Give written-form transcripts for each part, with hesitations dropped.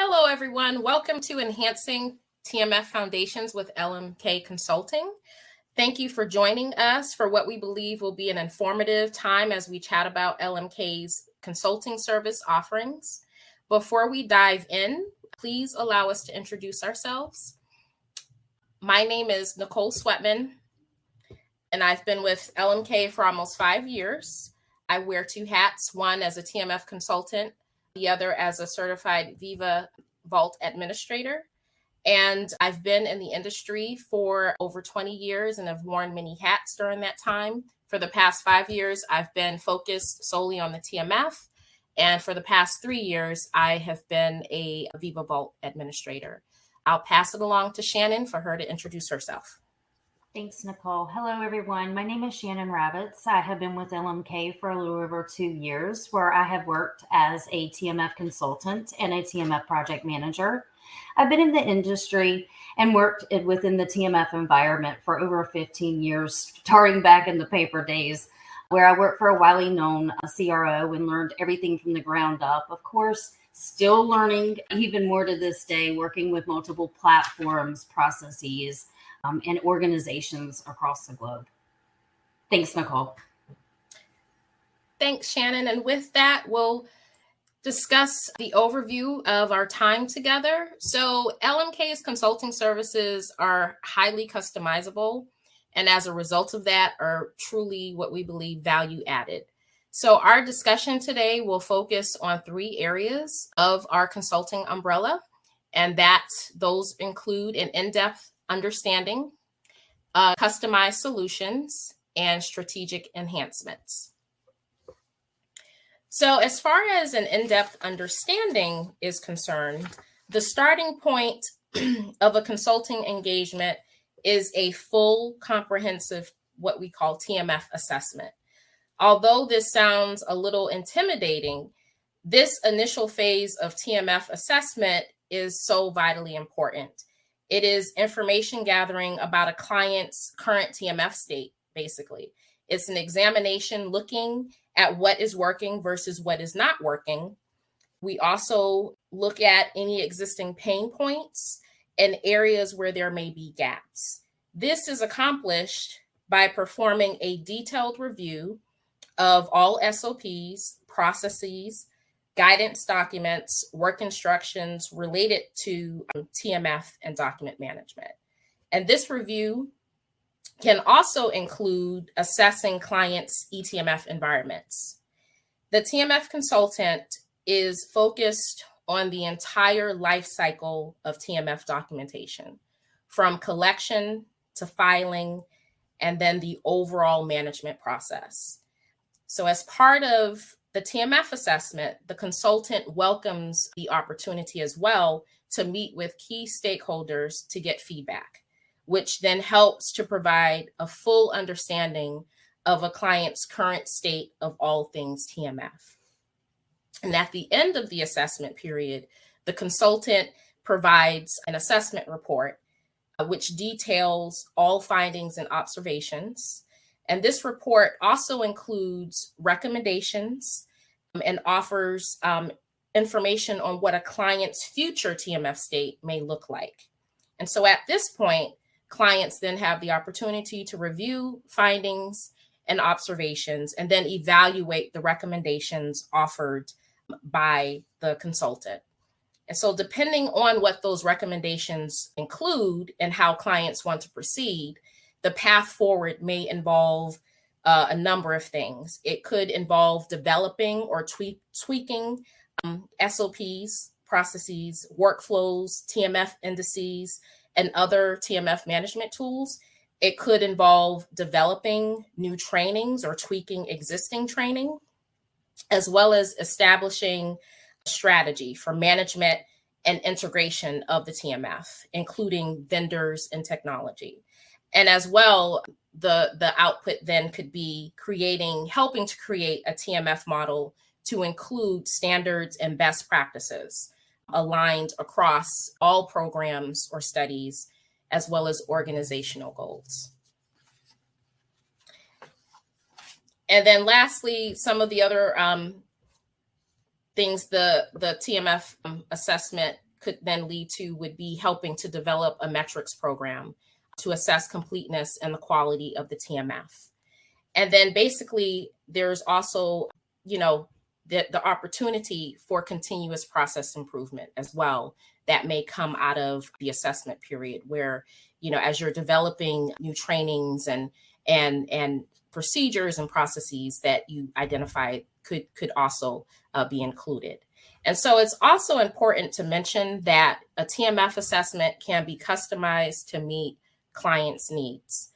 Hello, everyone. Welcome to Enhancing TMF Foundations with LMK Consulting. Thank you for joining us for what we believe will be an informative time as we chat about LMK's consulting service offerings. Before we dive in, please allow us to introduce ourselves. My name is Nicole Sweatman, and I've been with LMK for almost 5 years. I wear two hats, one as a TMF consultant, the other as a certified Viva Vault administrator. And I've been in the industry for over 20 years and have worn many hats during that time. For the past 5 years, I've been focused solely on the TMF. And for the past 3 years, I have been a Viva Vault administrator. I'll pass it along to Shannon for her to introduce herself. Thanks, Nicole. Hello, everyone. My name is Shannon Ravitz. I have been with LMK for a little over 2 years, where I have worked as a TMF consultant and a TMF project manager. I've been in the industry and worked within the TMF environment for over 15 years, starting back in the paper days, where I worked for a widely known CRO and learned everything from the ground up. Of course, still learning even more to this day, working with multiple platforms, processes, and organizations across the globe. Thanks, Nicole. Thanks, Shannon. And with that, we'll discuss the overview of our time together. So LMK's consulting services are highly customizable, and as a result of that, are truly what we believe value added. So our discussion today will focus on 3 areas of our consulting umbrella, and those include an in-depth understanding, customized solutions, and strategic enhancements. So as far as an in-depth understanding is concerned, the starting point of a consulting engagement is a full, comprehensive, what we call TMF assessment. Although this sounds a little intimidating, this initial phase of TMF assessment is so vitally important. It is information gathering about a client's current TMF state, basically. It's an examination looking at what is working versus what is not working. We also look at any existing pain points and areas where there may be gaps. This is accomplished by performing a detailed review of all SOPs, processes, guidance documents, work instructions related to TMF and document management. And this review can also include assessing clients' eTMF environments. The TMF consultant is focused on the entire life cycle of TMF documentation, from collection to filing, and then the overall management process. So as part of the TMF assessment, the consultant welcomes the opportunity as well to meet with key stakeholders to get feedback, which then helps to provide a full understanding of a client's current state of all things TMF. And at the end of the assessment period, the consultant provides an assessment report, which details all findings and observations. And this report also includes recommendations and offers information on what a client's future TMF state may look like. And so at this point, clients then have the opportunity to review findings and observations and then evaluate the recommendations offered by the consultant. And so depending on what those recommendations include and how clients want to proceed, the path forward may involve a number of things. It could involve developing or tweaking SOPs, processes, workflows, TMF indices, and other TMF management tools. It could involve developing new trainings or tweaking existing training, as well as establishing a strategy for management and integration of the TMF, including vendors and technology. And as well, the output then could be helping to create a TMF model to include standards and best practices aligned across all programs or studies, as well as organizational goals. And then lastly, some of the other things the TMF assessment could then lead to would be helping to develop a metrics program to assess completeness and the quality of the TMF. And then basically there's also, the opportunity for continuous process improvement as well that may come out of the assessment period where, as you're developing new trainings and procedures and processes that you identified could also be included. And so it's also important to mention that a TMF assessment can be customized to meet clients' needs.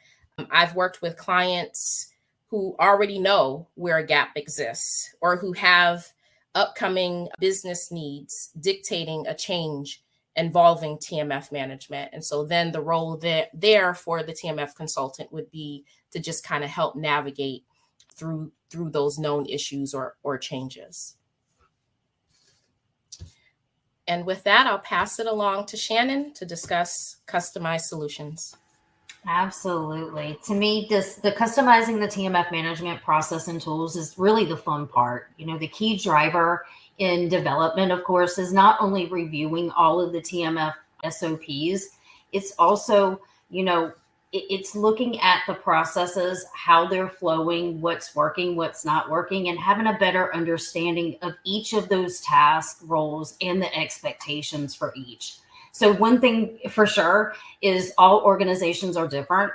I've worked with clients who already know where a gap exists or who have upcoming business needs dictating a change involving TMF management. And so then the role there for the TMF consultant would be to just kind of help navigate through those known issues or changes. And with that, I'll pass it along to Shannon to discuss customized solutions. Absolutely. To me, the customizing the TMF management process and tools is really the fun part. The key driver in development, of course, is not only reviewing all of the TMF SOPs, it's also, it's looking at the processes, how they're flowing, what's working, what's not working, and having a better understanding of each of those tasks, roles, and the expectations for each. So one thing for sure is all organizations are different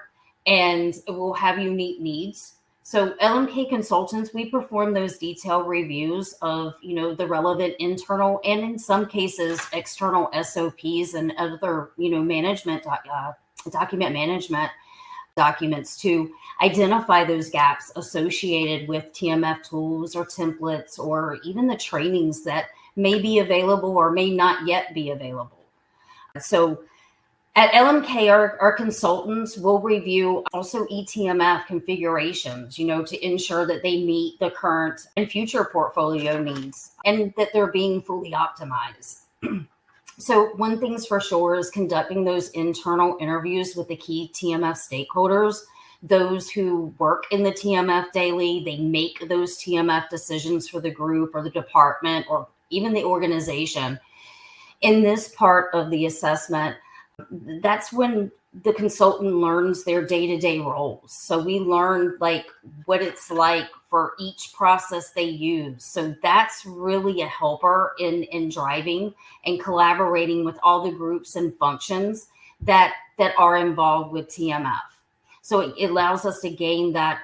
and will have unique needs. So LMK Consultants, we perform those detailed reviews of, the relevant internal and in some cases external SOPs and other, management document management documents to identify those gaps associated with TMF tools or templates or even the trainings that may be available or may not yet be available. So at LMK, our consultants will review also eTMF configurations, to ensure that they meet the current and future portfolio needs and that they're being fully optimized. So one thing's for sure is conducting those internal interviews with the key TMF stakeholders, those who work in the TMF daily. They make those TMF decisions for the group or the department or even the organization. In this part of the assessment, that's when the consultant learns their day-to-day roles. So we learn what it's like for each process they use. So that's really a helper in driving and collaborating with all the groups and functions that are involved with TMF. So it allows us to gain that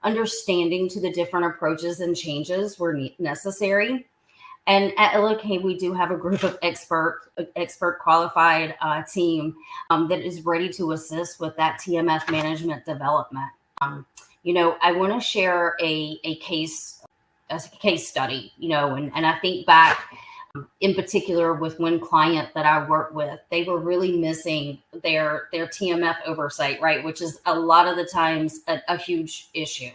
understanding to the different approaches and changes where necessary. And at LMK, we do have a group of expert qualified team that is ready to assist with that TMF management development. I want to share a case study, and I think back in particular with one client that I worked with. They were really missing their TMF oversight, right, which is a lot of the times a huge issue.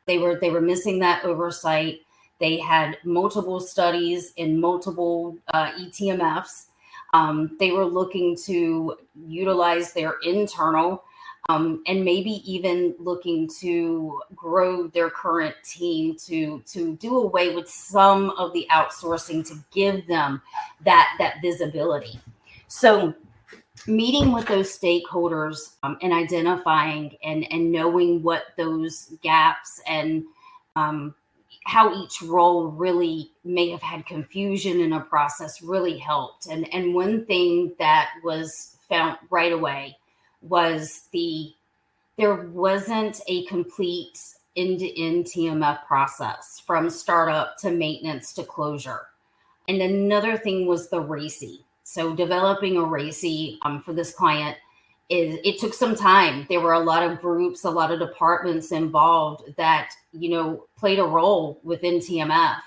They were missing that oversight. They had multiple studies in multiple eTMFs. They were looking to utilize their internal and maybe even looking to grow their current team to do away with some of the outsourcing to give them that visibility. So meeting with those stakeholders and identifying and knowing what those gaps and how each role really may have had confusion in a process really helped. And one thing that was found right away was there wasn't a complete end-to-end TMF process from startup to maintenance to closure. And another thing was the RACI. So developing a RACI for this client, it took some time. There were a lot of groups, a lot of departments involved that, played a role within TMF.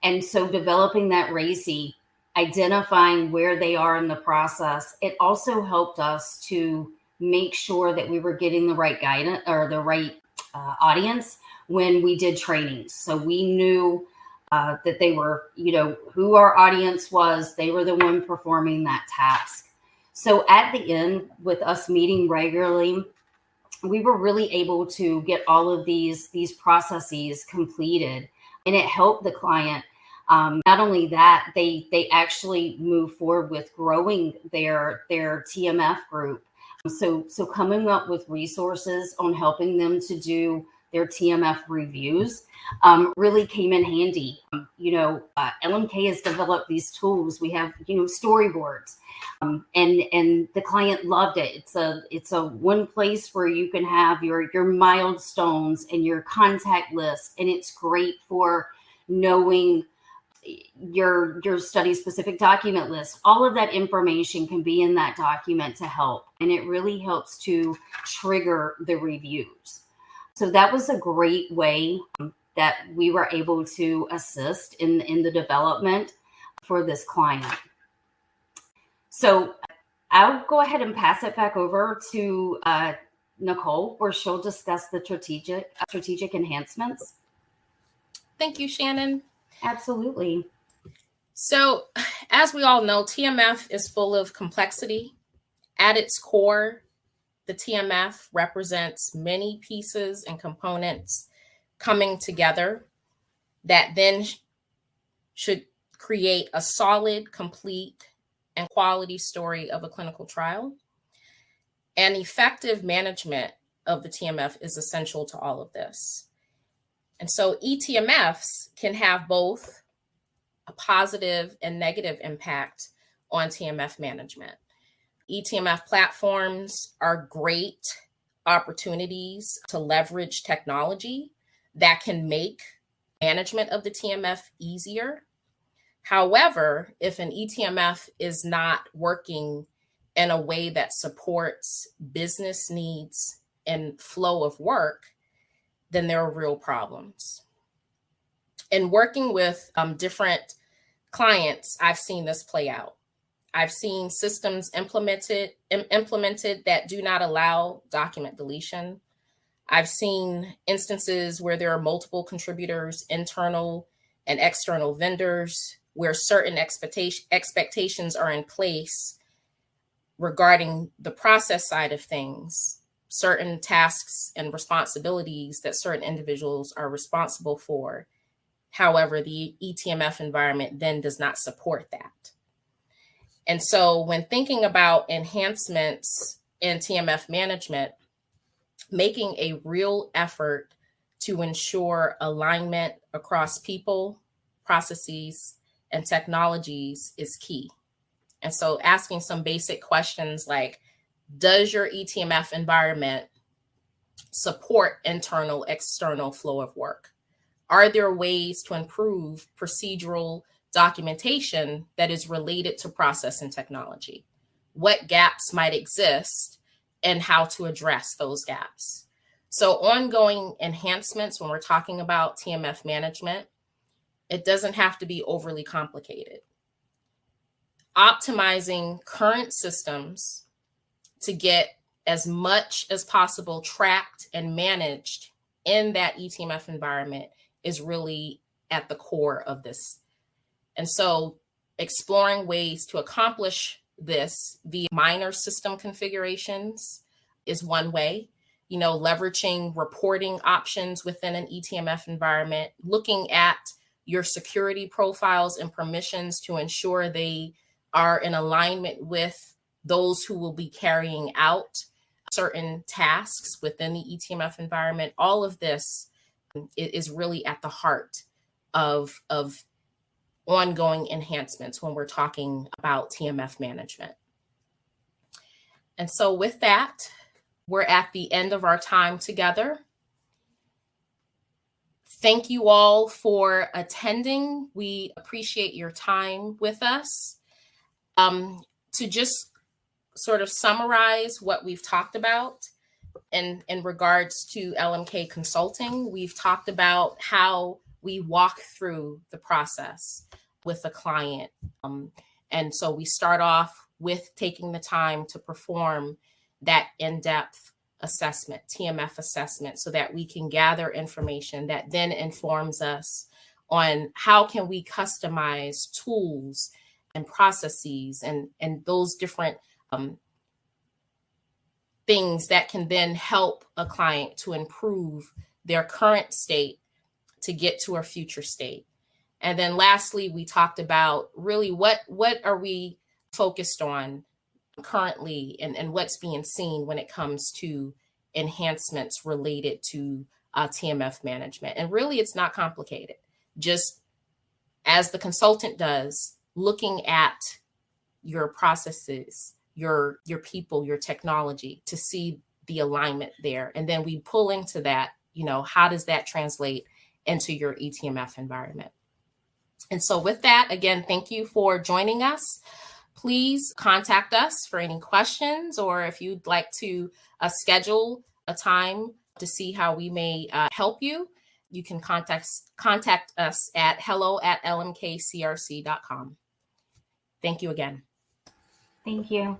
And so developing that RACI, identifying where they are in the process, it also helped us to make sure that we were getting the right guidance or the right audience when we did trainings. So we knew that they were, who our audience was. They were the one performing that task. So at the end, with us meeting regularly, we were really able to get all of these processes completed, and it helped the client Not only that, they actually move forward with growing their TMF group. So coming up with resources on helping them to do their TMF reviews really came in handy. LMK has developed these tools. We have, storyboards, and the client loved it. It's a one place where you can have your milestones and your contact list, and it's great for knowing your study specific document list. All of that information can be in that document to help, and it really helps to trigger the reviews. So that was a great way that we were able to assist in the development for this client. So I'll go ahead and pass it back over to Nicole, where she'll discuss the strategic enhancements. Thank you, Shannon. Absolutely. So, as we all know, TMF is full of complexity. At its core, the TMF represents many pieces and components coming together that then should create a solid, complete, and quality story of a clinical trial. And effective management of the TMF is essential to all of this. And so eTMFs can have both a positive and negative impact on TMF management. eTMF platforms are great opportunities to leverage technology that can make management of the TMF easier. However, if an eTMF is not working in a way that supports business needs and flow of work, then there are real problems. In working with different clients, I've seen this play out. I've seen systems implemented that do not allow document deletion. I've seen instances where there are multiple contributors, internal and external vendors, where certain expectations are in place regarding the process side of things, certain tasks and responsibilities that certain individuals are responsible for. However, the eTMF environment then does not support that. And so when thinking about enhancements in TMF management, making a real effort to ensure alignment across people, processes, and technologies is key. And so asking some basic questions like, does your eTMF environment support internal, external flow of work? Are there ways to improve procedural documentation that is related to process and technology? What gaps might exist and how to address those gaps? So ongoing enhancements when we're talking about TMF management, it doesn't have to be overly complicated. Optimizing current systems to get as much as possible tracked and managed in that eTMF environment is really at the core of this. And so exploring ways to accomplish this via minor system configurations is one way. Leveraging reporting options within an eTMF environment, looking at your security profiles and permissions to ensure they are in alignment with those who will be carrying out certain tasks within the eTMF environment. All of this is really at the heart of ongoing enhancements when we're talking about TMF management. And so with that, we're at the end of our time together. Thank you all for attending. We appreciate your time with us. To just sort of summarize what we've talked about in regards to LMK Consulting, we've talked about how we walk through the process with a client. And so we start off with taking the time to perform that in-depth assessment, TMF assessment, so that we can gather information that then informs us on how can we customize tools and processes and those different things that can then help a client to improve their current state to get to a future state. And then lastly, we talked about really what are we focused on currently, and what's being seen when it comes to enhancements related to TMF management. And really, it's not complicated. Just as the consultant does, looking at your processes, your people, your technology to see the alignment there. And then we pull into that, how does that translate into your eTMF environment? And so with that, again, thank you for joining us. Please contact us for any questions, or if you'd like to schedule a time to see how we may help you, you can contact us at hello@lmkcrc.com. Thank you again. Thank you.